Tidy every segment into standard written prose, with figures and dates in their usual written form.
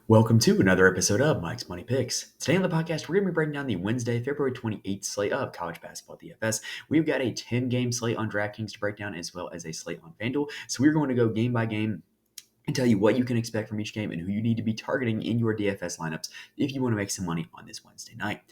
Welcome to another episode of Mike's Money Picks. Today on the podcast, we're going to be breaking down the Wednesday, February 28th slate of college basketball DFS. We've got a 10-game slate on DraftKings to break down as well as a slate on FanDuel. So we're going to go game by game and tell you what you can expect from each game and who you need to be targeting in your DFS lineups if you want to make some money on this Wednesday night.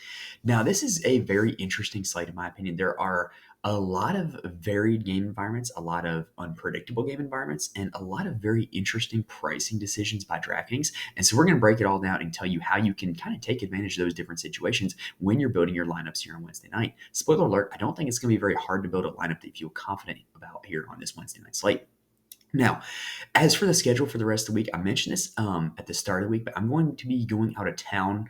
Now, this is a very interesting slate, in my opinion. There are a lot of varied game environments, a lot of unpredictable game environments, and a lot of very interesting pricing decisions by DraftKings. And so we're going to break it all down and tell you how you can kind of take advantage of those different situations when you're building your lineups here on Wednesday night. Spoiler alert, I don't think it's going to be very hard to build a lineup that you feel confident about here on this Wednesday night slate. Now, as for the schedule for the rest of the week, I mentioned this at the start of the week, but I'm going to be going out of town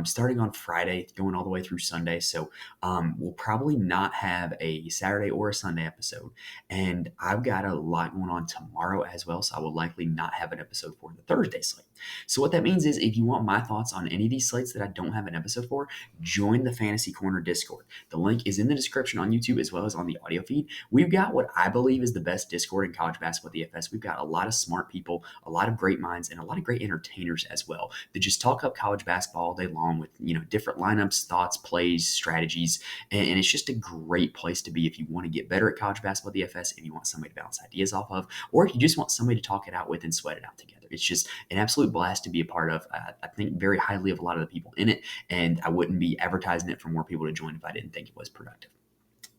starting on Friday, going all the way through Sunday. So we'll probably not have a Saturday or a Sunday episode. And I've got a lot going on tomorrow as well, so I will likely not have an episode for the Thursday slate. So what that means is if you want my thoughts on any of these slates that I don't have an episode for, join the Fantasy Corner Discord. The link is in the description on YouTube as well as on the audio feed. We've got what I believe is the best Discord in college basketball DFS. We've got a lot of smart people, a lot of great minds, and a lot of great entertainers as well that just talk up college basketball all day long with different lineups, thoughts, plays, strategies, and it's just a great place to be if you want to get better at college basketball DFS, if you want somebody to bounce ideas off of, or if you just want somebody to talk it out with and sweat it out together. It's just an absolute blast to be a part of. I think very highly of a lot of the people in it, and I wouldn't be advertising it for more people to join if I didn't think it was productive.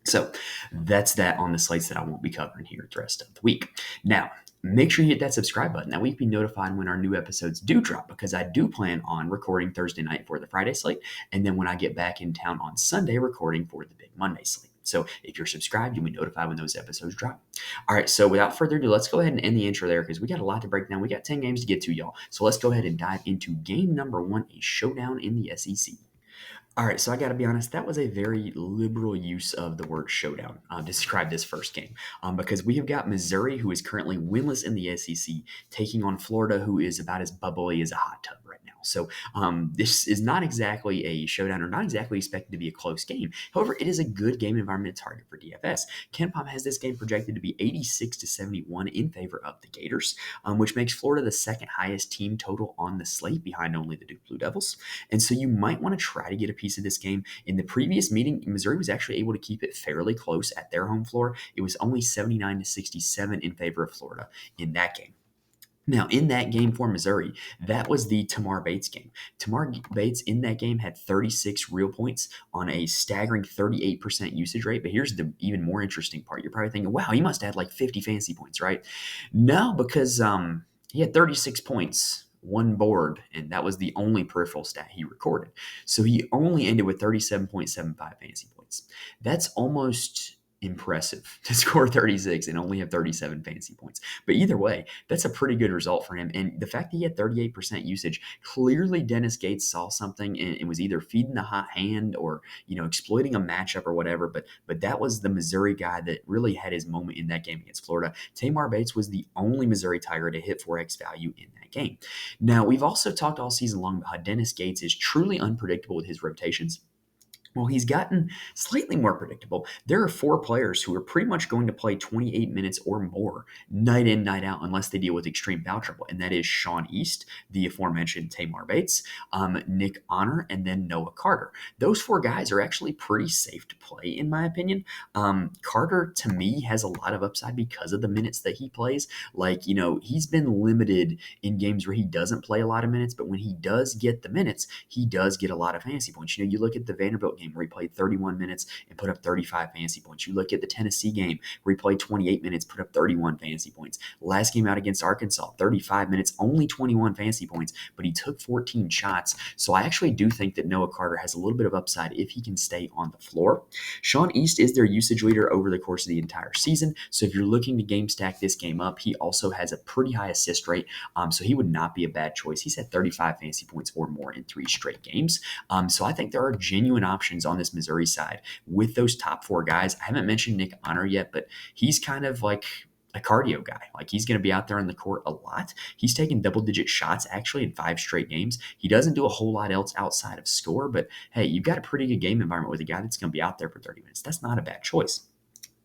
So that's that on the slates that I won't be covering here the rest of the week. Now, make sure you hit that subscribe button. That way you can be notified when our new episodes do drop, because I do plan on recording Thursday night for the Friday slate, and then when I get back in town on Sunday, recording for the big Monday slate. So if you're subscribed, you'll be notified when those episodes drop. All right, so without further ado, let's go ahead and end the intro there because we got a lot to break down. We got 10 games to get to, y'all. So let's go ahead and dive into game number one, a showdown in the SEC. All right, so I got to be honest, that was a very liberal use of the word showdown to describe this first game because we have got Missouri, who is currently winless in the SEC, taking on Florida, who is about as bubbly as a hot tub right now. So this is not exactly a showdown or not exactly expected to be a close game. However, it is a good game environment to target for DFS. KenPom has this game projected to be 86-71 in favor of the Gators, which makes Florida the second highest team total on the slate behind only the Duke Blue Devils. And so you might want to try to get a piece of this game. In the previous meeting, Missouri was actually able to keep it fairly close at their home floor. It was only 79-67 in favor of Florida in that game. Now, in that game for Missouri, that was the Tamar Bates game. Tamar Bates in that game had 36 real points on a staggering 38% usage rate. But here's the even more interesting part. You're probably thinking, wow, he must have had like 50 fantasy points, right? No, because he had 36 points, one board, and that was the only peripheral stat he recorded. So he only ended with 37.75 fantasy points. That's almost impressive to score 36 and only have 37 fantasy points. But either way, that's a pretty good result for him. And the fact that he had 38% usage, clearly Dennis Gates saw something and was either feeding the hot hand or, exploiting a matchup or whatever. But that was the Missouri guy that really had his moment in that game against Florida. Tamar Bates was the only Missouri Tiger to hit 4X value in that game. Now, we've also talked all season long about how Dennis Gates is truly unpredictable with his rotations. Well, he's gotten slightly more predictable. There are four players who are pretty much going to play 28 minutes or more night in, night out, unless they deal with extreme foul trouble. And that is Sean East, the aforementioned Tamar Bates, Nick Honor, and then Noah Carter. Those four guys are actually pretty safe to play, in my opinion. Carter, to me, has a lot of upside because of the minutes that he plays. He's been limited in games where he doesn't play a lot of minutes, but when he does get the minutes, he does get a lot of fantasy points. You look at the Vanderbilt game where he played 31 minutes and put up 35 fantasy points. You look at the Tennessee game where he played 28 minutes, put up 31 fantasy points. Last game out against Arkansas, 35 minutes, only 21 fantasy points, but he took 14 shots. So I actually do think that Noah Carter has a little bit of upside if he can stay on the floor. Sean East is their usage leader over the course of the entire season. So if you're looking to game stack this game up, he also has a pretty high assist rate. So he would not be a bad choice. He's had 35 fantasy points or more in 3 straight games. So I think there are genuine options on this Missouri side with those top four guys. I haven't mentioned Nick Honor yet, but he's kind of like a cardio guy. Like he's going to be out there on the court a lot. He's taken double-digit shots actually in 5 straight games. He doesn't do a whole lot else outside of score, but hey, you've got a pretty good game environment with a guy that's going to be out there for 30 minutes. That's not a bad choice.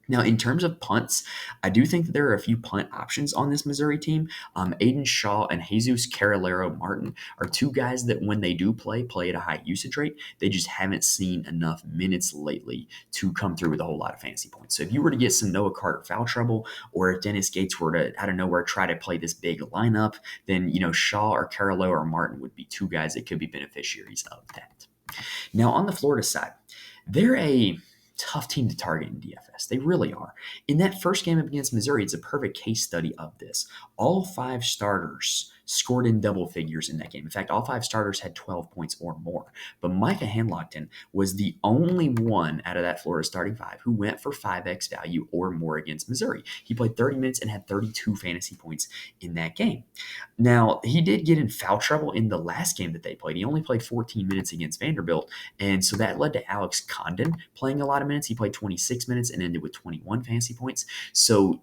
Now, in terms of punts, I do think that there are a few punt options on this Missouri team. Aiden Shaw and Jesus Carolero Martin are two guys that when they do play at a high usage rate. They just haven't seen enough minutes lately to come through with a whole lot of fantasy points. So if you were to get some Noah Carter foul trouble, or if Dennis Gates were to, out of nowhere, try to play this big lineup, then, Shaw or Carolero or Martin would be two guys that could be beneficiaries of that. Now, on the Florida side, they're a tough team to target in DFS. They really are. In that first game against Missouri, it's a perfect case study of this. All five starters scored in double figures in that game. In fact, all five starters had 12 points or more. But Micah Hanlockton was the only one out of that Florida starting five who went for 5x value or more against Missouri. He played 30 minutes and had 32 fantasy points in that game. Now, he did get in foul trouble in the last game that they played. He only played 14 minutes against Vanderbilt, and so that led to Alex Condon playing a lot of minutes. He played 26 minutes and ended with 21 fantasy points. So,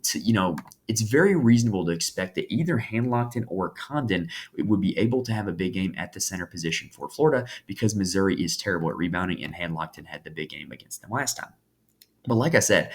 it's very reasonable to expect that either Hanlockton or Condon would be able to have a big game at the center position for Florida, because Missouri is terrible at rebounding, and Hanlockton had the big game against them last time. But like I said,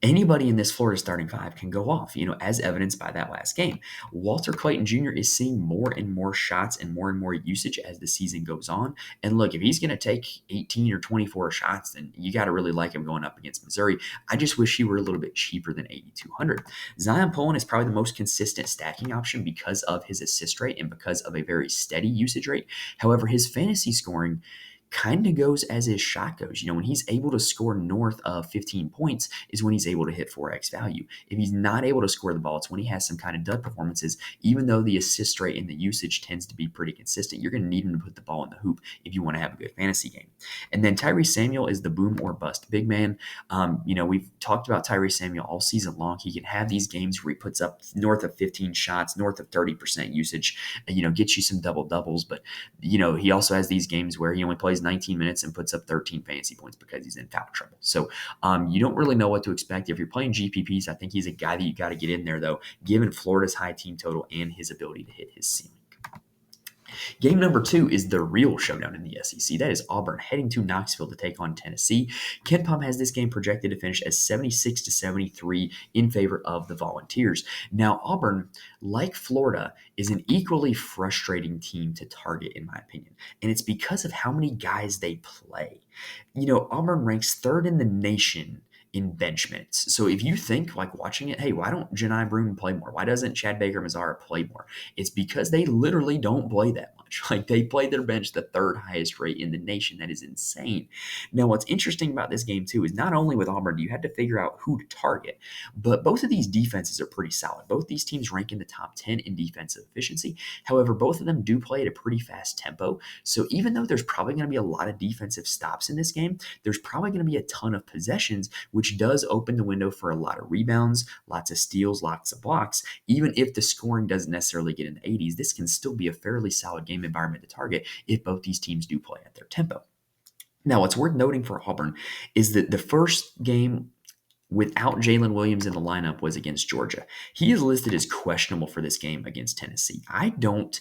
anybody in this Florida starting five can go off, as evidenced by that last game. Walter Clayton Jr. is seeing more and more shots and more usage as the season goes on. And look, if he's going to take 18 or 24 shots, then you got to really like him going up against Missouri. I just wish he were a little bit cheaper than 8,200. Zion Pullen is probably the most consistent stacking option because of his assist rate and because of a very steady usage rate. However, his fantasy scoring kind of goes as his shot goes. When he's able to score north of 15 points is when he's able to hit 4x value. If he's not able to score the ball, it's when he has some kind of dud performances. Even though the assist rate and the usage tends to be pretty consistent, you're going to need him to put the ball in the hoop if you want to have a good fantasy game. And then Tyrese Samuel is the boom or bust big man. We've talked about Tyrese Samuel all season long. He can have these games where he puts up north of 15 shots, north of 30% usage, gets you some double doubles. But, he also has these games where he only plays 19 minutes and puts up 13 fantasy points because he's in foul trouble. So you don't really know what to expect. If you're playing GPPs, I think he's a guy that you got to get in there, though, given Florida's high team total and his ability to hit his ceiling. Game number 2 is the real showdown in the SEC. That is Auburn heading to Knoxville to take on Tennessee. Ken Pom has this game projected to finish as 76-73 in favor of the Volunteers. Now, Auburn, like Florida, is an equally frustrating team to target, in my opinion. And it's because of how many guys they play. Auburn ranks 3rd in the nation in bench minutes. So if you think, like, watching it, hey, why don't Janai Broome play more? Why doesn't Chad Baker-Mazara play more? It's because they literally don't play that much. Like, they play their bench the 3rd highest rate in the nation. That is insane. Now, what's interesting about this game, too, is not only with Auburn do you have to figure out who to target, but both of these defenses are pretty solid. Both these teams rank in the top 10 in defensive efficiency. However, both of them do play at a pretty fast tempo. So even though there's probably going to be a lot of defensive stops in this game, there's probably going to be a ton of possessions, which does open the window for a lot of rebounds, lots of steals, lots of blocks. Even if the scoring doesn't necessarily get in the 80s, this can still be a fairly solid game environment to target if both these teams do play at their tempo. Now, what's worth noting for Auburn is that the first game without Jalen Williams in the lineup was against Georgia. He is listed as questionable for this game against Tennessee. I don't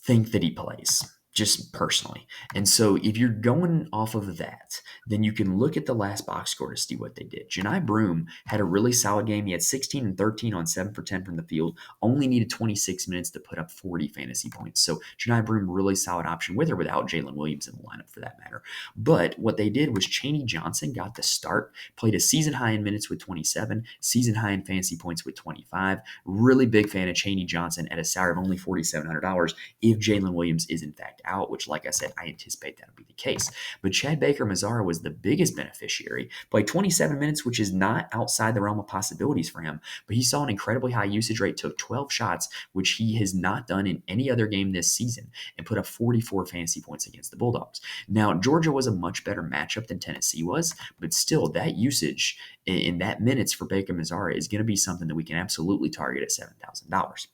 think that he plays, just personally. And so if you're going off of that, then you can look at the last box score to see what they did. Janai Broome had a really solid game. He had 16 and 13 on 7 for 10 from the field, only needed 26 minutes to put up 40 fantasy points. So Janai Broome, really solid option with or without Jalen Williams in the lineup for that matter. But what they did was Chaney Johnson got the start, played a season high in minutes with 27, season high in fantasy points with 25. Really big fan of Chaney Johnson at a salary of only $4,700 if Jalen Williams is in fact out, which, like I said, I anticipate that'll be the case. But Chad Baker-Mazara was the biggest beneficiary, played 27 minutes, which is not outside the realm of possibilities for him, but he saw an incredibly high usage rate, took 12 shots, which he has not done in any other game this season, and put up 44 fantasy points against the Bulldogs. Now, Georgia was a much better matchup than Tennessee was, but still, that usage in that minutes for Baker-Mazara is going to be something that we can absolutely target at $7,000.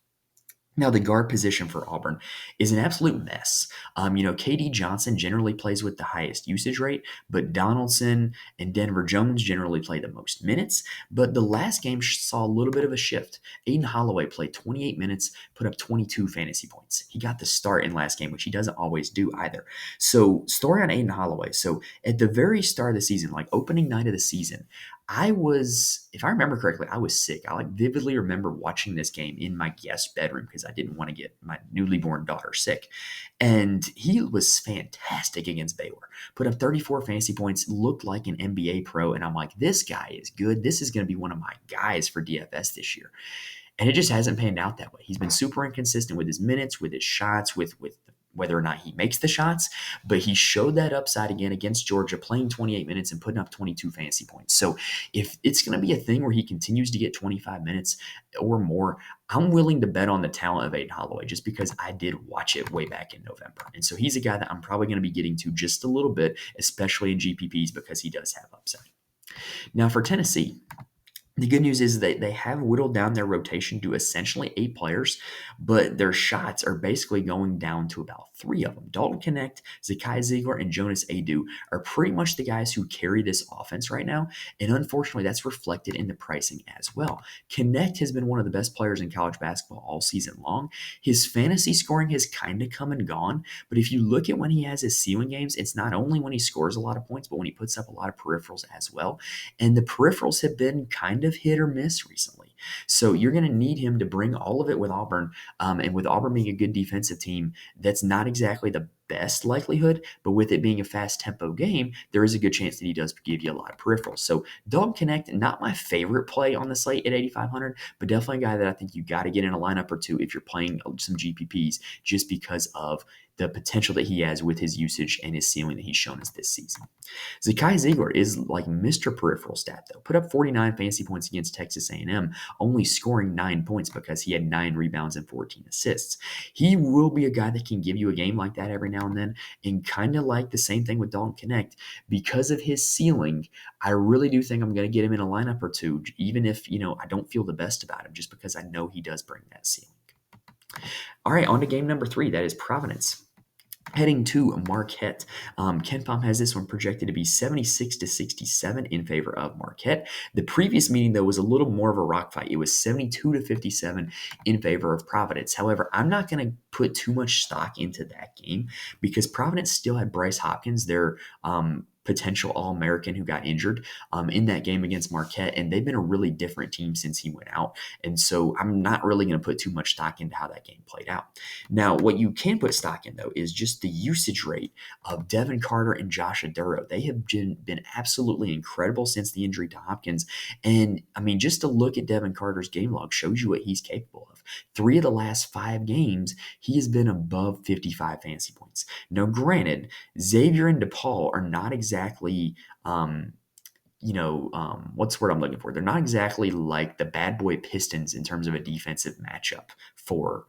Now, the guard position for Auburn is an absolute mess. KD Johnson generally plays with the highest usage rate, but Donaldson and Denver Jones generally play the most minutes. But the last game saw a little bit of a shift. Aiden Holloway played 28 minutes, put up 22 fantasy points. He got the start in last game, which he doesn't always do either. So, story on Aiden Holloway. So, at the very start of the season, like opening night of the season, if I remember correctly, I was sick. I like vividly remember watching this game in my guest bedroom because I didn't want to get my newly born daughter sick. And he was fantastic against Baylor. Put up 34 fantasy points, looked like an NBA pro. And I'm like, this guy is good. This is going to be one of my guys for DFS this year. And it just hasn't panned out that way. He's been super inconsistent with his minutes, with his shots, with whether or not he makes the shots, but he showed that upside again against Georgia, playing 28 minutes and putting up 22 fantasy points. So if it's going to be a thing where he continues to get 25 minutes or more, I'm willing to bet on the talent of Aiden Holloway just because I did watch it way back in November. And so he's a guy that I'm probably going to be getting to just a little bit, especially in GPPs because he does have upside. Now for Tennessee, the good news is that they have whittled down their rotation to essentially 8 players, but their shots are basically going down to about 3 of them. Dalton Connect, Zakai Ziegler, and Jonas Adu are pretty much the guys who carry this offense right now, and unfortunately that's reflected in the pricing as well. Connect has been one of the best players in college basketball all season long. His fantasy scoring has kind of come and gone, but if you look at when he has his ceiling games, it's not only when he scores a lot of points, but when he puts up a lot of peripherals as well. And the peripherals have been kind of hit or miss recently. So you're going to need him to bring all of it with Auburn. And with Auburn being a good defensive team, that's not exactly the best likelihood, but with it being a fast tempo game, there is a good chance that he does give you a lot of peripherals. So Dog Connect, not my favorite play on the slate at 8,500, but definitely a guy that I think you got to get in a lineup or two if you're playing some GPPs just because of the potential that he has with his usage and his ceiling that he's shown us this season. Zakai Ziegler is like Mr. Peripheral stat, though. Put up 49 fantasy points against Texas A&M, only scoring 9 points because he had 9 rebounds and 14 assists. He will be a guy that can give you a game like that every now and then, and kind of like the same thing with Dalton Connect. Because of his ceiling, I really do think I'm going to get him in a lineup or two, even if, I don't feel the best about him, just because I know he does bring that ceiling. All right, on to game number 3. That is Providence. Heading to Marquette. KenPom has this one projected to be 76 to 67 in favor of Marquette. The previous meeting, though, was a little more of a rock fight. It was 72 to 57 in favor of Providence. However, I'm not going to put too much stock into that game because Providence still had Bryce Hopkins, their potential All-American who got injured in that game against Marquette, and they've been a really different team since he went out. And so I'm not really going to put too much stock into how that game played out. Now, what you can put stock in, though, is just the usage rate of Devin Carter and Josh Aduro. They have been absolutely incredible since the injury to Hopkins. And, just to look at Devin Carter's game log shows you what he's capable of. 3 of the last 5 games, he has been above 55 fantasy points. Now, granted, Xavier and DePaul are not exactly what's the word I'm looking for? They're not exactly like the bad boy Pistons in terms of a defensive matchup for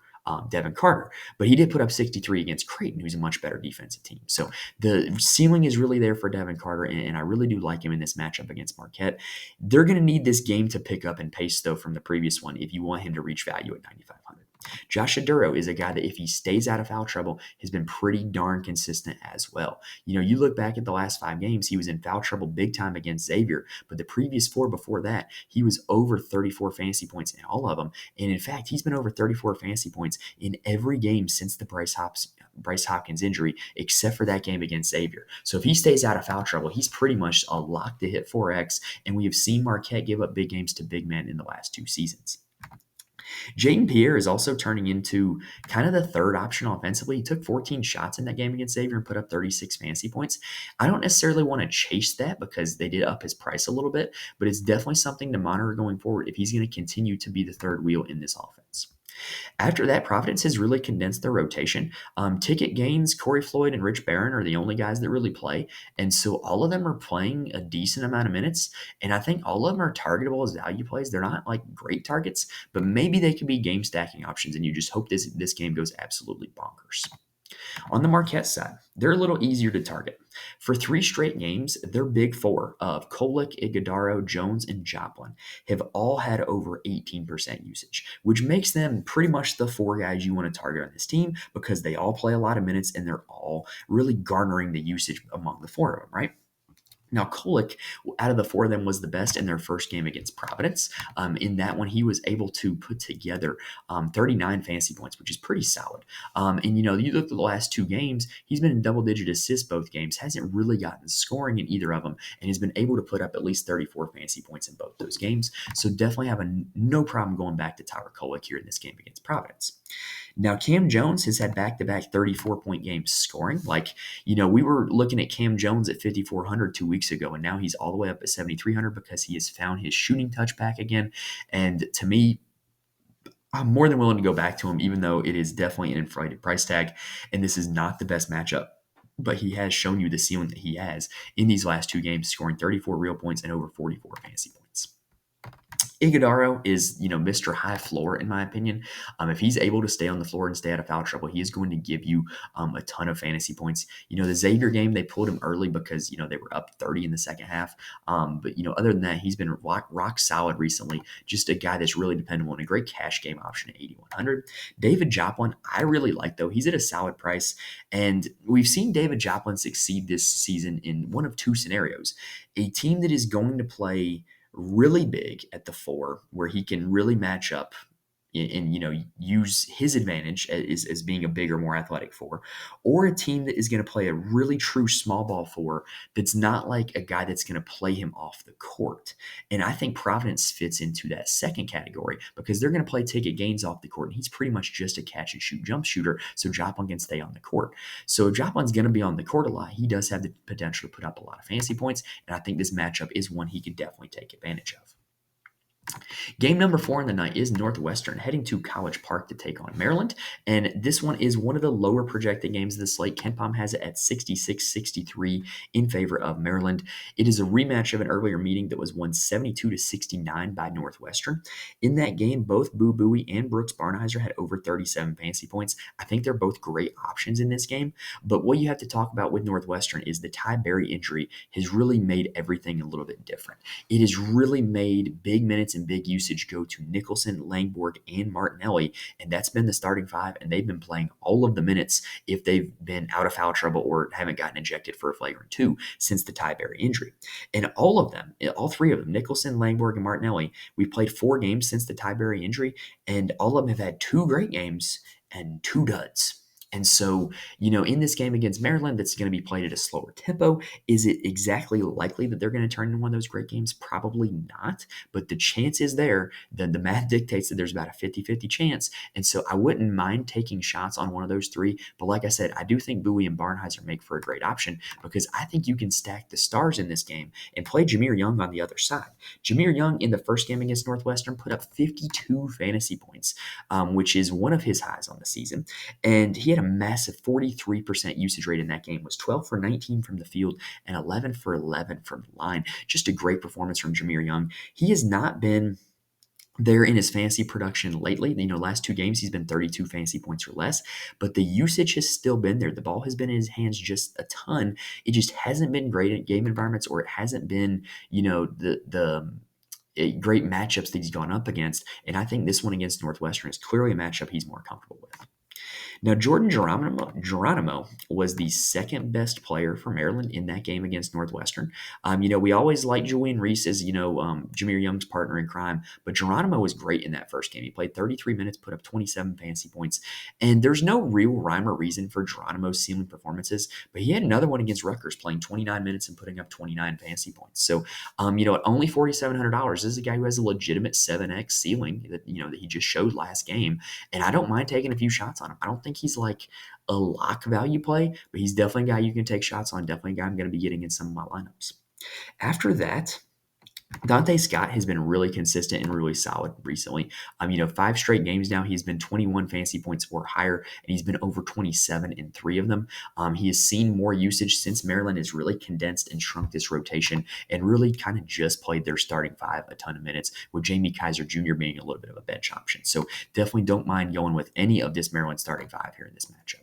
Devin Carter, but he did put up 63 against Creighton, who's a much better defensive team. So the ceiling is really there for Devin Carter, and I really do like him in this matchup against Marquette. They're going to need this game to pick up and pace, though, from the previous one if you want him to reach value at 9,500. Josh Aduro is a guy that if he stays out of foul trouble has been pretty darn consistent as well. You look back at the last 5 games, he was in foul trouble big time against Xavier, but the previous 4 before that, he was over 34 fantasy points in all of them. And in fact, he's been over 34 fantasy points in every game since the Bryce Hopkins injury, except for that game against Xavier. So if he stays out of foul trouble, he's pretty much a lock to hit 4X, and we have seen Marquette give up big games to big men in the last 2 seasons. Jaden Pierre is also turning into kind of the third option offensively. He took 14 shots in that game against Xavier and put up 36 fantasy points. I don't necessarily want to chase that because they did up his price a little bit, but it's definitely something to monitor going forward if he's going to continue to be the third wheel in this offense. After that, Providence has really condensed their rotation. Ticket Gaines, Corey Floyd, and Rich Barron are the only guys that really play. And so all of them are playing a decent amount of minutes. And I think all of them are targetable as value plays. They're not like great targets, but maybe they could be game stacking options. And you just hope this game goes absolutely bonkers. On the Marquette side, they're a little easier to target. For 3 straight games, their big 4 of Kolick, Iguodaro, Jones, and Joplin have all had over 18% usage, which makes them pretty much the 4 guys you want to target on this team because they all play a lot of minutes and they're all really garnering the usage among the 4 of them, right? Now, Kolek, out of the four of them, was the best in their first game against Providence. In that one, he was able to put together 39 fantasy points, which is pretty solid. And, you look at the last two games, he's been in double-digit assists both games, hasn't really gotten scoring in either of them, and has been able to put up at least 34 fantasy points in both those games. So definitely have no problem going back to Tyler Kolek here in this game against Providence. Now, Cam Jones has had back-to-back 34-point games scoring. We were looking at Cam Jones at 5,400 2 weeks ago, and now he's all the way up at 7,300 because he has found his shooting touch back again. And to me, I'm more than willing to go back to him, even though it is definitely an inflated price tag, and this is not the best matchup. But he has shown you the ceiling that he has in these last two games, scoring 34 real points and over 44 fantasy points. Iguodaro is, Mr. High Floor, in my opinion. If he's able to stay on the floor and stay out of foul trouble, he is going to give you a ton of fantasy points. The Xavier game, they pulled him early because, they were up 30 in the second half. But, other than that, he's been rock solid recently. Just a guy that's really dependable and a great cash game option at 8,100. David Joplin, I really like, though. He's at a solid price. And we've seen David Joplin succeed this season in one of two scenarios. A team that is going to play really big at the four, where he can really match up and use his advantage as being a bigger, more athletic four, or a team that is going to play a really true small ball four that's not like a guy that's going to play him off the court. And I think Providence fits into that second category because they're going to play ticket gains off the court, and he's pretty much just a catch and shoot jump shooter, so Joplin can stay on the court. So if Joplin's going to be on the court a lot, he does have the potential to put up a lot of fantasy points, and I think this matchup is one he could definitely take advantage of. Game number 4 in the night is Northwestern heading to College Park to take on Maryland. And this one is one of the lower projected games of the slate. KenPom has it at 66-63 in favor of Maryland. It is a rematch of an earlier meeting that was won 72-69 by Northwestern. In that game, both Boo Buie and Brooks Barnhizer had over 37 fantasy points. I think they're both great options in this game. But what you have to talk about with Northwestern is the Ty Berry injury has really made everything a little bit different. It has really made big minutes and big usage go to Nicholson, Langborg, and Martinelli, and that's been the starting five, and they've been playing all of the minutes if they've been out of foul trouble or haven't gotten ejected for a flagrant 2 since the Ty Berry injury. And all of them, all three of them, Nicholson, Langborg, and Martinelli, we've played 4 games since the Ty Berry injury, and all of them have had 2 great games and 2 duds. And so, in this game against Maryland that's going to be played at a slower tempo, is it exactly likely that they're going to turn into one of those great games? Probably not, but the chance is there. The math dictates that there's about a 50-50 chance, and so I wouldn't mind taking shots on one of those 3, but like I said, I do think Buie and Barnhizer make for a great option because I think you can stack the stars in this game and play Jameer Young on the other side. Jameer Young in the first game against Northwestern put up 52 fantasy points, which is one of his highs on the season, and he had a massive 43% usage rate in that game, was 12 for 19 from the field and 11 for 11 from the line. Just a great performance from Jameer Young. He has not been there in his fantasy production lately. Last 2 games, he's been 32 fantasy points or less, but the usage has still been there. The ball has been in his hands just a ton. It just hasn't been great at game environments, or it hasn't been, the great matchups that he's gone up against. And I think this one against Northwestern is clearly a matchup he's more comfortable with. Now, Jordan Geronimo was the second best player for Maryland in that game against Northwestern. We always like Julian Reese as, Jameer Young's partner in crime, but Geronimo was great in that first game. He played 33 minutes, put up 27 fantasy points, and there's no real rhyme or reason for Geronimo's ceiling performances, but he had another one against Rutgers playing 29 minutes and putting up 29 fantasy points. So, at only $4,700, this is a guy who has a legitimate 7x ceiling that he just showed last game, and I don't mind taking a few shots on him. I don't think he's like a lock value play, but he's definitely a guy you can take shots on, definitely a guy I'm going to be getting in some of my lineups. After that, Dante Scott has been really consistent and really solid recently. 5 straight games now, he's been 21 fantasy points or higher, and he's been over 27 in 3 of them. He has seen more usage since Maryland has really condensed and shrunk this rotation and really kind of just played their starting 5 a ton of minutes, with Jamie Kaiser Jr. being a little bit of a bench option. So definitely don't mind going with any of this Maryland starting 5 here in this matchup.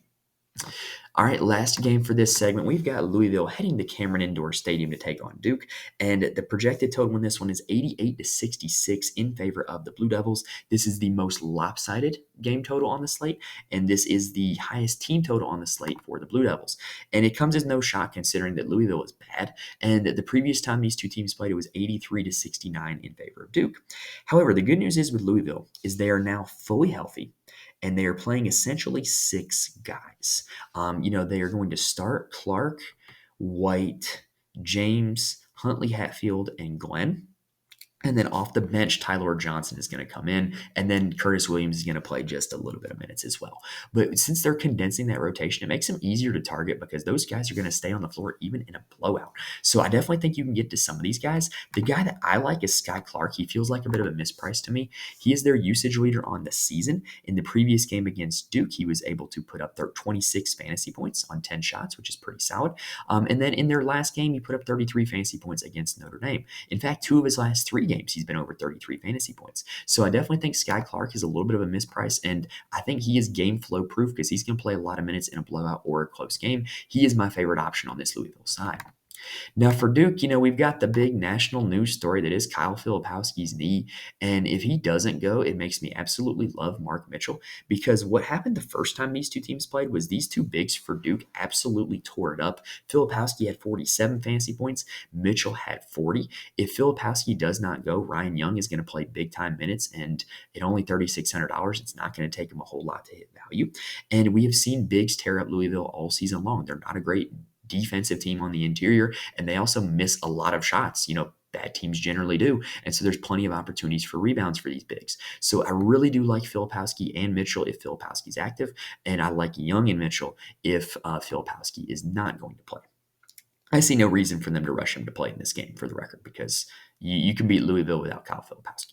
All right, last game for this segment. We've got Louisville heading to Cameron Indoor Stadium to take on Duke, and the projected total in this one is 88 to 66 in favor of the Blue Devils. This is the most lopsided game total on the slate, and this is the highest team total on the slate for the Blue Devils. And it comes as no shock considering that Louisville is bad, and the previous time these two teams played, it was 83 to 69 in favor of Duke. However, the good news is with Louisville is they are now fully healthy, and they are playing essentially six guys. They are going to start Clark, White, James, Huntley Hatfield, and Glenn. And then off the bench, Tyler Johnson is going to come in, and then Curtis Williams is going to play just a little bit of minutes as well. But since they're condensing that rotation, it makes them easier to target because those guys are going to stay on the floor even in a blowout. So I definitely think you can get to some of these guys. The guy that I like is Sky Clark. He feels like a bit of a misprice to me. He is their usage leader on the season. In the previous game against Duke, he was able to put up 26 fantasy points on 10 shots, which is pretty solid. And then in their last game, he put up 33 fantasy points against Notre Dame. In fact, 2 of his last 3 games, he's been over 33 fantasy points. So I definitely think Sky Clark is a little bit of a misprice, and I think he is game flow proof because he's going to play a lot of minutes in a blowout or a close game. He is my favorite option on this Louisville side. Now for Duke, we've got the big national news story that is Kyle Filipowski's knee. And if he doesn't go, it makes me absolutely love Mark Mitchell, because what happened the first time these two teams played was these two bigs for Duke absolutely tore it up. Filipowski had 47 fantasy points. Mitchell had 40. If Filipowski does not go, Ryan Young is going to play big time minutes, and at only $3,600, it's not going to take him a whole lot to hit value. And we have seen bigs tear up Louisville all season long. They're not a great defensive team on the interior, and they also miss a lot of shots. Bad teams generally do. And so there's plenty of opportunities for rebounds for these bigs. So I really do like Filipowski and Mitchell if Filipowski's active, and I like Young and Mitchell if Filipowski is not going to play. I see no reason for them to rush him to play in this game, for the record, because you can beat Louisville without Kyle Filipowski.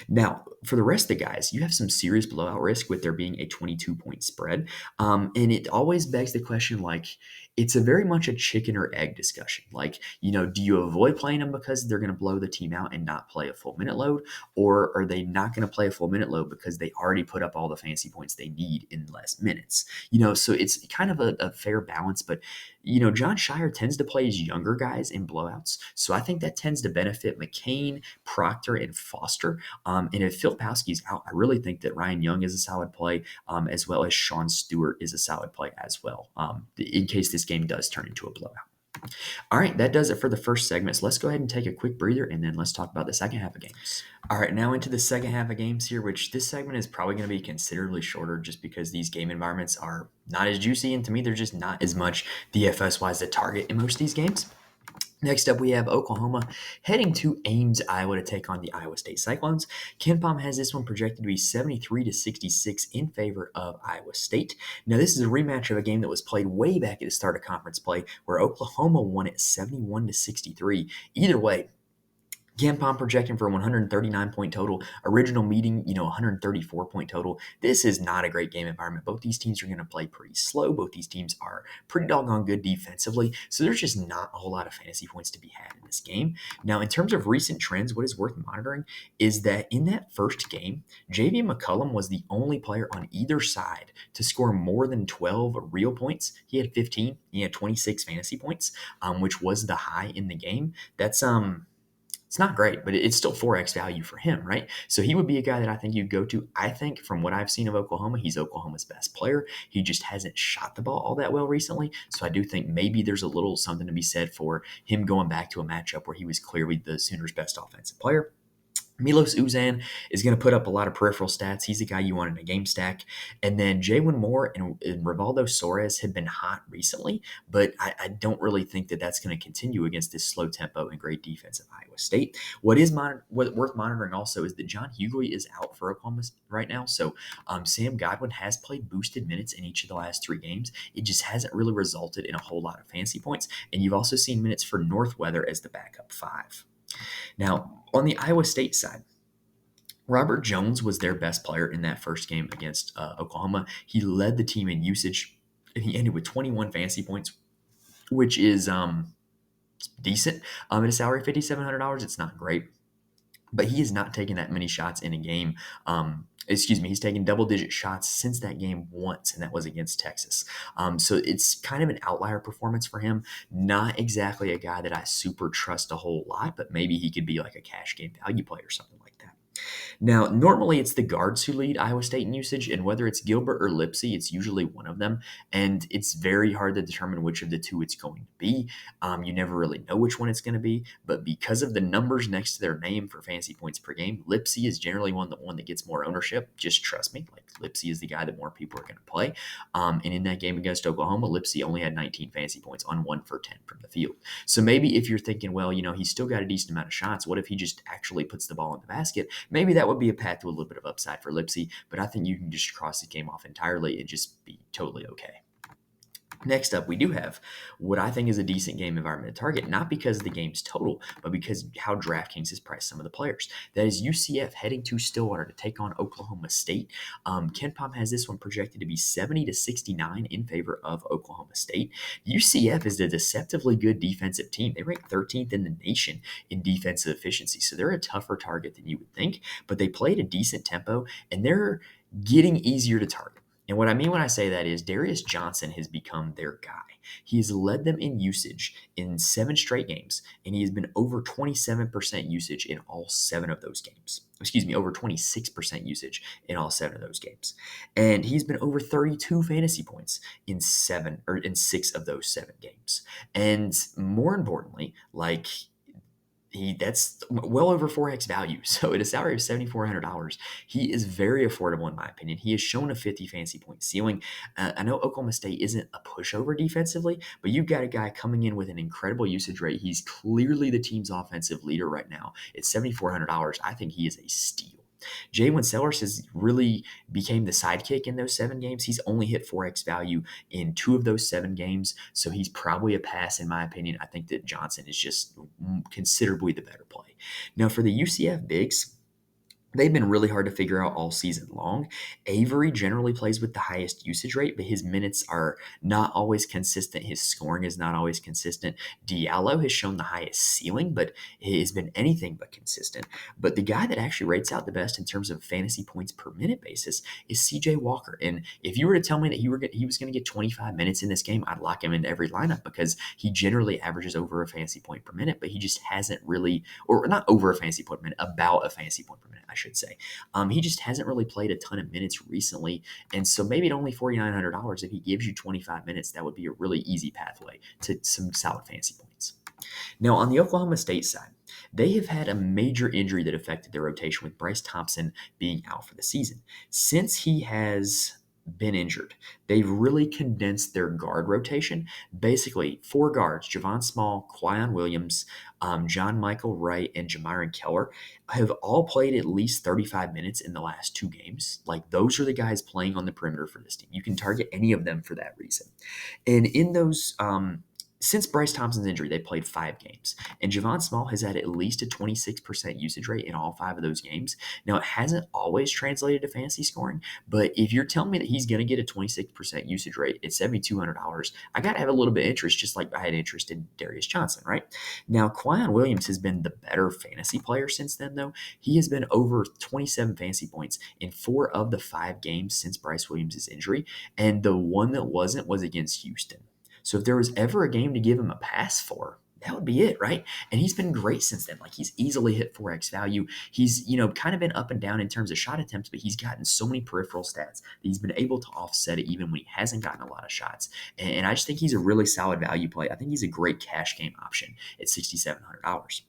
Now, for the rest of the guys, you have some serious blowout risk with there being a 22-point spread. And it always begs the question, it's a very much a chicken or egg discussion. Do you avoid playing them because they're going to blow the team out and not play a full minute load? Or are they not going to play a full minute load because they already put up all the fantasy points they need in less minutes? So it's kind of a fair balance. But, John Shire tends to play his younger guys in blowouts. So I think that tends to benefit McCain, Proctor, and Foster. And if Filipowski's out, I really think that Ryan Young is a solid play, as well as Sean Stewart is a solid play as well, in case this game does turn into a blowout. All right, that does it for the first segment. So let's go ahead and take a quick breather, and then let's talk about the second half of games. All right, now into the second half of games here, which this segment is probably going to be considerably shorter just because these game environments are not as juicy, and to me, they're just not as much DFS-wise to target in most of these games. Next up, we have Oklahoma heading to Ames, Iowa to take on the Iowa State Cyclones. KenPom has this one projected to be 73 to 66 in favor of Iowa State. Now, this is a rematch of a game that was played way back at the start of conference play where Oklahoma won it 71 to 63. Either way, KenPom projecting for 139-point total. Original meeting, 134-point total. This is not a great game environment. Both these teams are going to play pretty slow. Both these teams are pretty doggone good defensively. So there's just not a whole lot of fantasy points to be had in this game. Now, in terms of recent trends, what is worth monitoring is that in that first game, J.V. McCullum was the only player on either side to score more than 12 real points. He had 15. He had 26 fantasy points, which was the high in the game. That's it's not great, but it's still 4x value for him, right? So he would be a guy that I think you'd go to. I think from what I've seen of Oklahoma, he's Oklahoma's best player. He just hasn't shot the ball all that well recently. So I do think maybe there's a little something to be said for him going back to a matchup where he was clearly the Sooners' best offensive player. Milos Uzan is going to put up a lot of peripheral stats. He's the guy you want in a game stack. And then Jaylen Moore and Rivaldo Soares have been hot recently, but I don't really think that that's going to continue against this slow tempo and great defense of Iowa State. What worth monitoring also is that John Hughley is out for Oklahoma right now. So Sam Godwin has played boosted minutes in each of the last 3 games. It just hasn't really resulted in a whole lot of fantasy points. And you've also seen minutes for Northweather as the backup 5. Now, on the Iowa State side, Robert Jones was their best player in that first game against Oklahoma. He led the team in usage, and he ended with 21 fantasy points, which is decent. At a salary of $5,700, it's not great. but he has not taken that many shots in a game. He's taken double-digit shots since that game once, and that was against Texas. So it's kind of an outlier performance for him. Not exactly a guy that I super trust a whole lot, but maybe he could be like a cash game value play or something like that. Now, normally it's the guards who lead Iowa State in usage, and whether it's Gilbert or Lipsey, it's usually one of them. And it's very hard to determine which of the two it's going to be. You never really know which one it's going to be, but because of the numbers next to their name for fantasy points per game, Lipsey is generally one that gets more ownership. Just trust me, like Lipsey is the guy that more people are going to play. And in that game against Oklahoma, Lipsey only had 19 fantasy points on 1 for 10 from the field. So maybe if you're thinking, well, he's still got a decent amount of shots, what if he just actually puts the ball in the basket? Maybe that would be a path to a little bit of upside for Lipsey, but I think you can just cross the game off entirely and just be totally okay. Next up, we do have what I think is a decent game environment to target, not because of the game's total, but because how DraftKings has priced some of the players. That is UCF heading to Stillwater to take on Oklahoma State. KenPom has this one projected to be 70 to 69 in favor of Oklahoma State. UCF is a deceptively good defensive team. They rank 13th in the nation in defensive efficiency, so they're a tougher target than you would think, but they play at a decent tempo, and they're getting easier to target. And what I mean when I say that is Darius Johnson has become their guy. He has led them in usage in 7 straight games, and he has been over 27% usage in all 7 of those games. Over 26% usage in all 7 of those games. And he's been over 32 fantasy points in 6 of those 7 games. And more importantly, that's well over 4x value. So at a salary of $7,400, he is very affordable in my opinion. He has shown a 50 fantasy point ceiling. I know Oklahoma State isn't a pushover defensively, but you've got a guy coming in with an incredible usage rate. He's clearly the team's offensive leader right now. At $7,400, I think he is a steal. Jalen Sellers has really became the sidekick in those 7 games. He's only hit 4x value in 2 of those 7 games, so he's probably a pass in my opinion. I think that Johnson is just considerably the better play. Now for the UCF bigs, they've been really hard to figure out all season long. Avery generally plays with the highest usage rate, but his minutes are not always consistent. His scoring is not always consistent. Diallo has shown the highest ceiling, but it has been anything but consistent. But the guy that actually rates out the best in terms of fantasy points per minute basis is CJ Walker. And if you were to tell me that he was going to get 25 minutes in this game, I'd lock him into every lineup because he generally averages over a fantasy point per minute, but he just hasn't really, or not over a fantasy point per minute, about a fantasy point per minute, I should say. He just hasn't really played a ton of minutes recently. And so maybe at only $4,900, if he gives you 25 minutes, that would be a really easy pathway to some solid fantasy points. Now, on the Oklahoma State side, they have had a major injury that affected their rotation with Bryce Thompson being out for the season. Since he has been injured, they've really condensed their guard rotation. Basically, 4 guards, Javon Small, Quyon Williams, John Michael Wright, and Jamiron Keller have all played at least 35 minutes in the last 2 games. Like, those are the guys playing on the perimeter for this team. You can target any of them for that reason. And in those since Bryce Thompson's injury, they played 5 games, and Javon Small has had at least a 26% usage rate in all 5 of those games. Now, it hasn't always translated to fantasy scoring, but if you're telling me that he's going to get a 26% usage rate at $7,200, I got to have a little bit of interest, just like I had interest in Darius Johnson, right? Now, Quyon Williams has been the better fantasy player since then, though. He has been over 27 fantasy points in 4 of the 5 games since Bryce Williams' injury, and the one that wasn't was against Houston. So if there was ever a game to give him a pass for, that would be it, right? And he's been great since then. Like, he's easily hit 4x value. He's, kind of been up and down in terms of shot attempts, but he's gotten so many peripheral stats that he's been able to offset it even when he hasn't gotten a lot of shots. And I just think he's a really solid value play. I think he's a great cash game option at $6,700.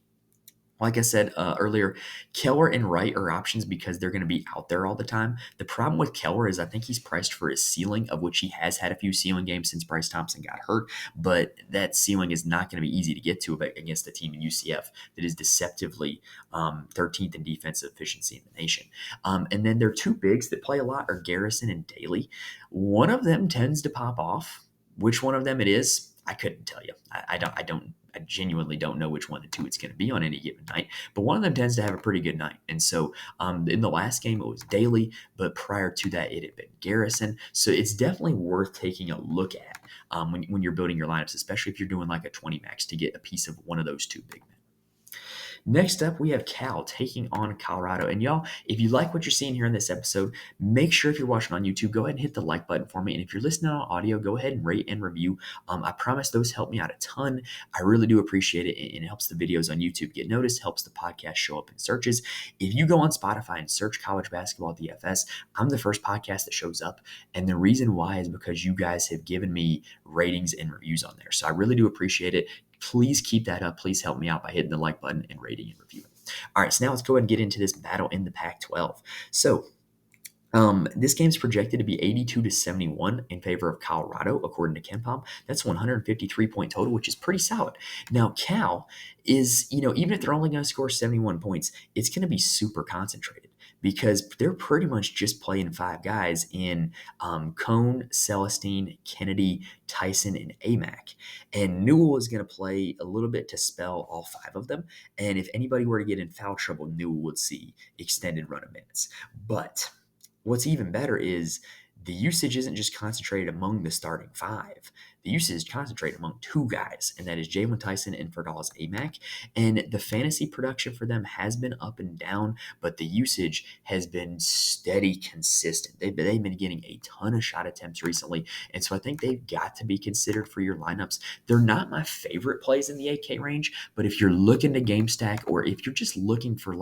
Like I said earlier, Keller and Wright are options because they're going to be out there all the time. The problem with Keller is I think he's priced for his ceiling, of which he has had a few ceiling games since Bryce Thompson got hurt, but that ceiling is not going to be easy to get to against a team in UCF that is deceptively 13th in defensive efficiency in the nation. And then their 2 bigs that play a lot are Garrison and Daly. One of them tends to pop off. Which one of them it is, I couldn't tell you. I genuinely don't know which one of the 2 it's going to be on any given night, but one of them tends to have a pretty good night. And so in the last game, it was Daly, but prior to that, it had been Garrison. So it's definitely worth taking a look at when you're building your lineups, especially if you're doing like a 20 max to get a piece of one of those 2 big men. Next up, we have Cal taking on Colorado. And y'all, if you like what you're seeing here in this episode, make sure if you're watching on YouTube, go ahead and hit the like button for me. And if you're listening on audio, go ahead and rate and review. I promise those help me out a ton. I really do appreciate it. And it helps the videos on YouTube get noticed, helps the podcast show up in searches. If you go on Spotify and search college basketball DFS, I'm the first podcast that shows up. And the reason why is because you guys have given me ratings and reviews on there. So I really do appreciate it. Please keep that up. Please help me out by hitting the like button and rating and reviewing. All right, so now let's go ahead and get into this battle in the Pac-12. So this game's projected to be 82-71 in favor of Colorado, according to KenPom. That's 153-point total, which is pretty solid. Now, Cal is, even if they're only going to score 71 points, it's going to be super concentrated because they're pretty much just playing five guys in Cone, Celestine, Kennedy, Tyson, and Amac. And Newell is going to play a little bit to spell all five of them. And if anybody were to get in foul trouble, Newell would see extended run of minutes. But what's even better is the usage isn't just concentrated among the starting five. The usage is concentrated among two guys, and that is Jalen Tyson and Fergal's Amac. And the fantasy production for them has been up and down, but the usage has been steady, consistent. They've been getting a ton of shot attempts recently, and so I think they've got to be considered for your lineups. They're not my favorite plays in the 8K range, but if you're looking to game stack, or if you're just looking for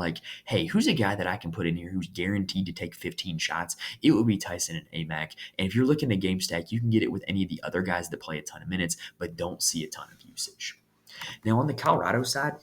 hey, who's a guy that I can put in here who's guaranteed to take 15 shots, it would be Tyson and Amac. And if you're looking to game stack, you can get it with any of the other guys that play a ton of minutes but don't see a ton of usage. Now on the Colorado side,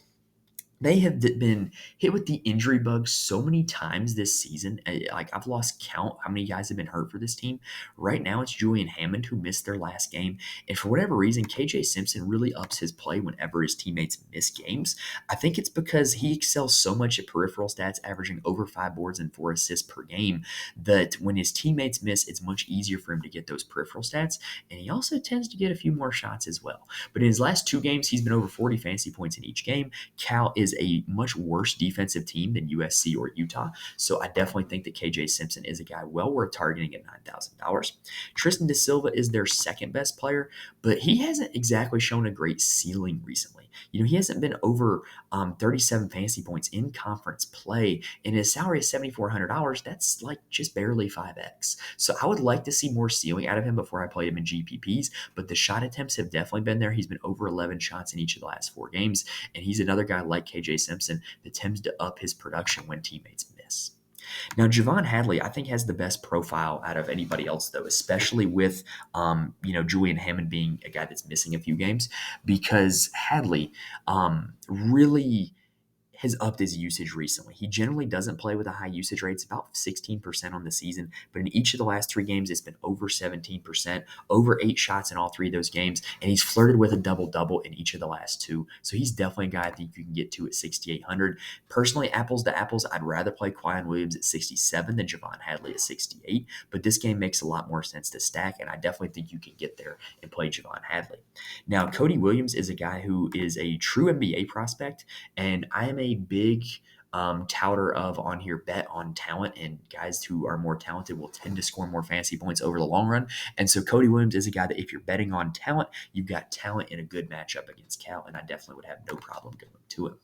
they have been hit with the injury bug so many times this season. I've lost count how many guys have been hurt for this team. Right now, it's Julian Hammond who missed their last game. And for whatever reason, KJ Simpson really ups his play whenever his teammates miss games. I think it's because he excels so much at peripheral stats, averaging over 5 boards and 4 assists per game, that when his teammates miss, it's much easier for him to get those peripheral stats. And he also tends to get a few more shots as well. But in his last 2 games, he's been over 40 fantasy points in each game. Cal is a much worse defensive team than USC or Utah. So I definitely think that KJ Simpson is a guy well worth targeting at $9,000. Tristan Da Silva is their second best player, but he hasn't exactly shown a great ceiling recently. He hasn't been over 37 fantasy points in conference play, and his salary is $7,400. That's just barely 5x. So I would like to see more ceiling out of him before I played him in GPPs, but the shot attempts have definitely been there. He's been over 11 shots in each of the last 4 games, and he's another guy like KJ Simpson that tends to up his production when teammates miss. Now, Javon Hadley, I think, has the best profile out of anybody else, though, especially with, Julian Hammond being a guy that's missing a few games, because Hadley really has upped his usage recently. He generally doesn't play with a high usage rate. It's about 16% on the season, but in each of the last 3 games, it's been over 17%, over 8 shots in all 3 of those games, and he's flirted with a double-double in each of the last 2. So he's definitely a guy I think you can get to at 6,800. Personally, apples to apples, I'd rather play Quion Williams at 67 than Javon Hadley at 68, but this game makes a lot more sense to stack, and I definitely think you can get there and play Javon Hadley. Now, Cody Williams is a guy who is a true NBA prospect, and I am a big touter of on here bet on talent, and guys who are more talented will tend to score more fantasy points over the long run. And so Cody Williams is a guy that if you're betting on talent, you've got talent in a good matchup against Cal, and I definitely would have no problem going to him.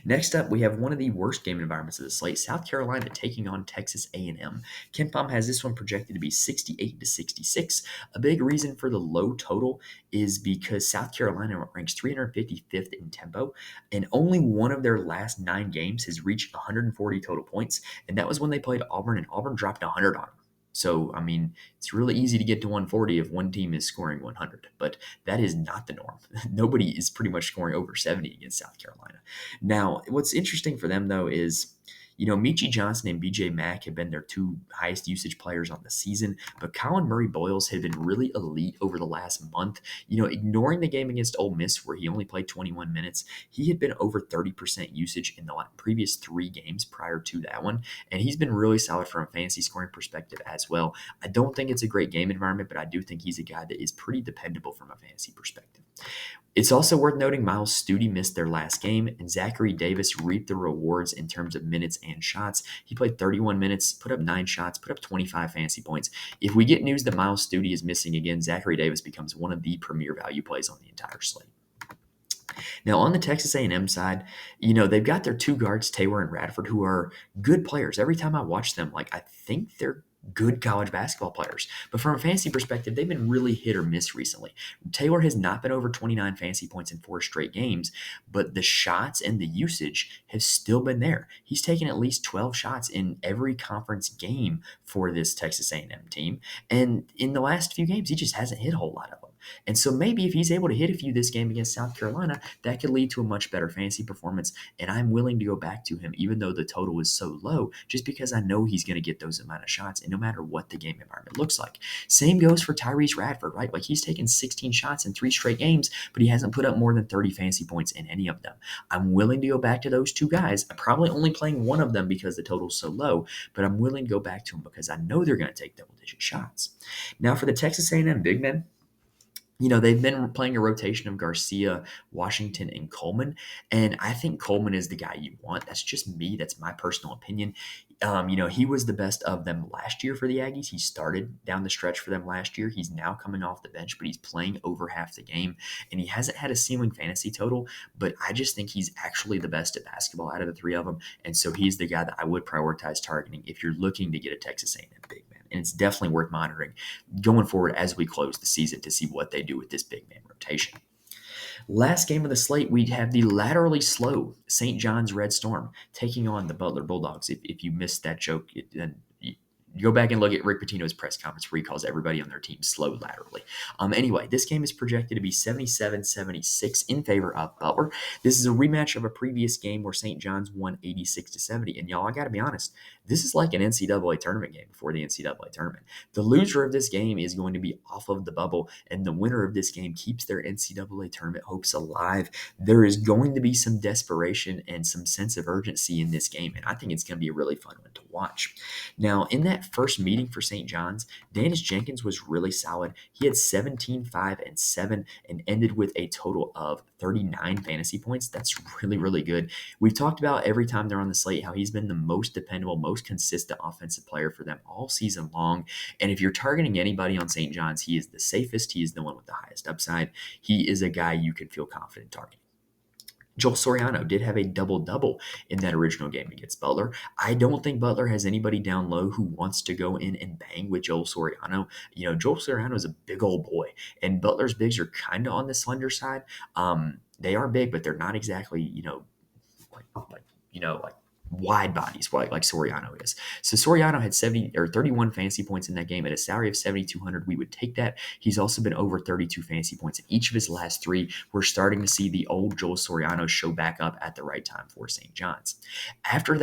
Next up, we have one of the worst game environments of the slate, South Carolina taking on Texas A&M. KenPom has this one projected to be 68-66. A big reason for the low total is because South Carolina ranks 355th in tempo, and only one of their last 9 games has reached 140 total points, and that was when they played Auburn, and Auburn dropped 100 on them. So, it's really easy to get to 140 if one team is scoring 100, but that is not the norm. Nobody is pretty much scoring over 70 against South Carolina. Now, what's interesting for them, though, is Michi Johnson and BJ Mack have been their 2 highest usage players on the season, but Colin Murray Boyles had been really elite over the last month. Ignoring the game against Ole Miss where he only played 21 minutes, he had been over 30% usage in the previous 3 games prior to that one, and he's been really solid from a fantasy scoring perspective as well. I don't think it's a great game environment, but I do think he's a guy that is pretty dependable from a fantasy perspective. It's also worth noting Miles Stute missed their last game, and Zachary Davis reaped the rewards in terms of minutes and shots. He played 31 minutes, put up 9 shots, put up 25 fantasy points. If we get news that Miles Stute is missing again, Zachary Davis becomes one of the premier value plays on the entire slate. Now on the Texas A&M side, they've got their two guards, Taylor and Radford, who are good players. Every time I watch them, I think they're good college basketball players. But from a fantasy perspective, they've been really hit or miss recently. Taylor has not been over 29 fantasy points in 4 straight games, but the shots and the usage have still been there. He's taken at least 12 shots in every conference game for this Texas A&M team. And in the last few games, he just hasn't hit a whole lot of them. And so maybe if he's able to hit a few this game against South Carolina, that could lead to a much better fantasy performance. And I'm willing to go back to him, even though the total is so low, just because I know he's going to get those amount of shots, and no matter what the game environment looks like. Same goes for Tyrese Radford, right? He's taken 16 shots in 3 straight games, but he hasn't put up more than 30 fantasy points in any of them. I'm willing to go back to those two guys. I'm probably only playing one of them because the total's so low, but I'm willing to go back to them because I know they're going to take double-digit shots. Now for the Texas A&M big men, they've been playing a rotation of Garcia, Washington, and Coleman. And I think Coleman is the guy you want. That's just me. That's my personal opinion. He was the best of them last year for the Aggies. He started down the stretch for them last year. He's now coming off the bench, but he's playing over half the game. And he hasn't had a ceiling fantasy total, but I just think he's actually the best at basketball out of the three of them. And so he's the guy that I would prioritize targeting if you're looking to get a Texas A&M big man. And it's definitely worth monitoring going forward as we close the season to see what they do with this big man rotation. Last game of the slate, we have the laterally slow St. John's Red Storm taking on the Butler Bulldogs. If you missed that joke, then you go back and look at Rick Pitino's press conference where he calls everybody on their team slow laterally. Anyway, this game is projected to be 77-76 in favor of Butler. This is a rematch of a previous game where St. John's won 86-70. And y'all, I got to be honest, this is like an NCAA tournament game before the NCAA tournament. The loser of this game is going to be off of the bubble, and the winner of this game keeps their NCAA tournament hopes alive. There is going to be some desperation and some sense of urgency in this game, and I think it's going to be a really fun one to watch. Now, in that first meeting for St. John's, Dennis Jenkins was really solid. He had 17, 5, and 7 and ended with a total of 39 fantasy points. That's really, really good. We've talked about every time they're on the slate how he's been the most dependable, most consistent offensive player for them all season long. And if you're targeting anybody on St. John's, he is the safest. He is the one with the highest upside. He is a guy you can feel confident targeting. Joel Soriano did have a double-double in that original game against Butler. I don't think Butler has anybody down low who wants to go in and bang with Joel Soriano. Joel Soriano is a big old boy, and Butler's bigs are kind of on the slender side. They are big, but they're not exactly, like wide bodies like Soriano is. So Soriano had 31 fantasy points in that game at a salary of 7,200. We would take that. He's also been over 32 fantasy points in each of his last 3. We're starting to see the old Joel Soriano show back up at the right time for St. John's. After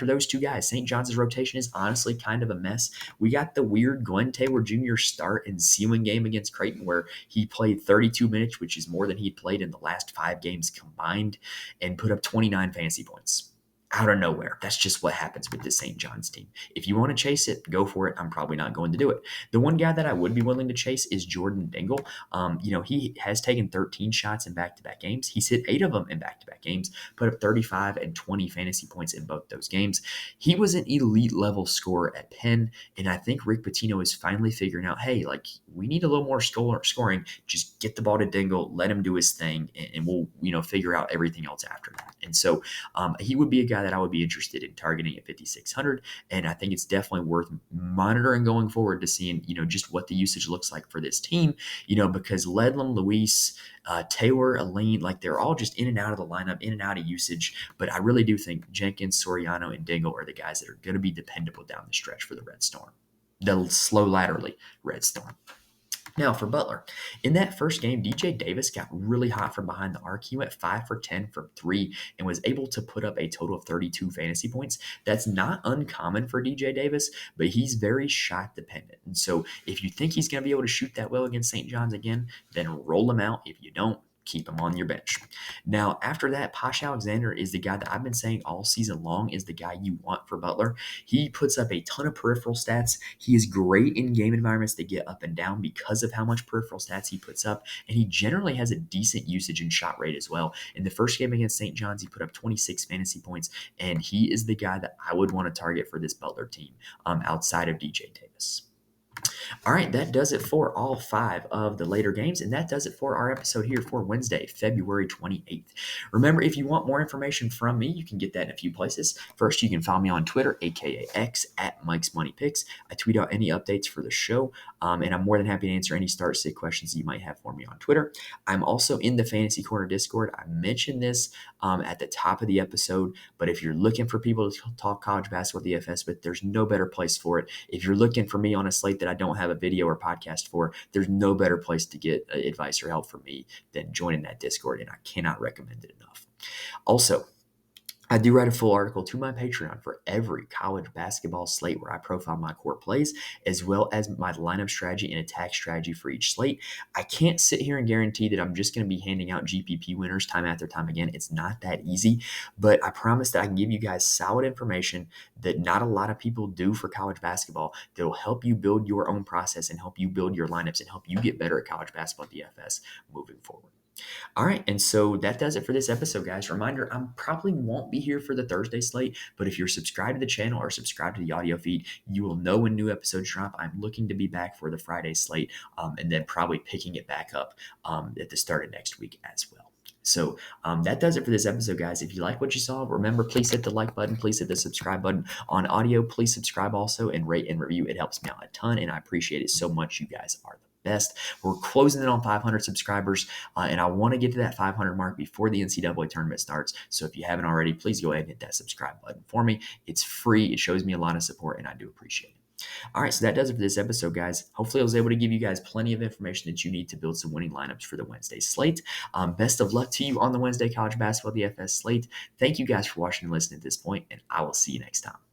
those two guys, St. John's rotation is honestly kind of a mess. We got the weird Glenn Taylor Jr. start and ceiling game against Creighton where he played 32 minutes, which is more than he'd played in the last 5 games combined, and put up 29 fantasy points. Out of nowhere. That's just what happens with this St. John's team. If you want to chase it, go for it. I'm probably not going to do it. The one guy that I would be willing to chase is Jordan Dingle. He has taken 13 shots in back-to-back games. He's hit 8 of them in back-to-back games, put up 35 and 20 fantasy points in both those games. He was an elite level scorer at Penn, and I think Rick Pitino is finally figuring out, hey, we need a little more scoring. Just get the ball to Dingle, let him do his thing, and we'll, figure out everything else after that. And so he would be a guy that I would be interested in targeting at 5,600. And I think it's definitely worth monitoring going forward to seeing, just what the usage looks like for this team, because Ledlam, Luis, Taylor, Elaine, they're all just in and out of the lineup, in and out of usage. But I really do think Jenkins, Soriano, and Dingle are the guys that are going to be dependable down the stretch for the Red Storm, the slow laterally Red Storm. Now for Butler, in that first game, DJ Davis got really hot from behind the arc. He went 5 for 10 from 3 and was able to put up a total of 32 fantasy points. That's not uncommon for DJ Davis, but he's very shot dependent. And so if you think he's going to be able to shoot that well against St. John's again, then roll him out. If you don't, keep him on your bench. Now, after that, Posh Alexander is the guy that I've been saying all season long is the guy you want for Butler. He puts up a ton of peripheral stats. He is great in game environments that get up and down because of how much peripheral stats he puts up, and he generally has a decent usage and shot rate as well. In the first game against St. John's, he put up 26 fantasy points, and he is the guy that I would want to target for this Butler team outside of DJ Davis. All right, that does it for all 5 of the later games, and that does it for our episode here for Wednesday, February 28th. Remember, if you want more information from me, you can get that in a few places. First, you can follow me on Twitter, aka X, at Mike's Money Picks. I tweet out any updates for the show, and I'm more than happy to answer any start-sit questions you might have for me on Twitter. I'm also in the Fantasy Corner Discord. I mentioned this at the top of the episode, but if you're looking for people to talk college basketball DFS with, there's no better place for it. If you're looking for me on a slate that I don't have a video or podcast for, there's no better place to get advice or help from me than joining that Discord, and I cannot recommend it enough. Also, I do write a full article to my Patreon for every college basketball slate where I profile my core plays, as well as my lineup strategy and attack strategy for each slate. I can't sit here and guarantee that I'm just going to be handing out GPP winners time after time again. It's not that easy, but I promise that I can give you guys solid information that not a lot of people do for college basketball that will help you build your own process and help you build your lineups and help you get better at college basketball DFS moving forward. All right, and so that does it for this episode, guys. Reminder, I probably won't be here for the Thursday slate, but if you're subscribed to the channel or subscribed to the audio feed, you will know when new episodes drop. I'm looking to be back for the Friday slate, and then probably picking it back up at the start of next week as well. So that does it for this episode, guys. If you like what you saw, remember, please hit the like button. Please hit the subscribe button on audio. Please subscribe also and rate and review. It helps me out a ton, and I appreciate it so much. You guys are the best. We're closing in on 500 subscribers, and I want to get to that 500 mark before the NCAA tournament starts. So if you haven't already, please go ahead and hit that subscribe button for me. It's free. It shows me a lot of support, and I do appreciate it. All right, so that does it for this episode, guys. Hopefully, I was able to give you guys plenty of information that you need to build some winning lineups for the Wednesday slate. Best of luck to you on the Wednesday college basketball DFS slate. Thank you guys for watching and listening at this point, and I will see you next time.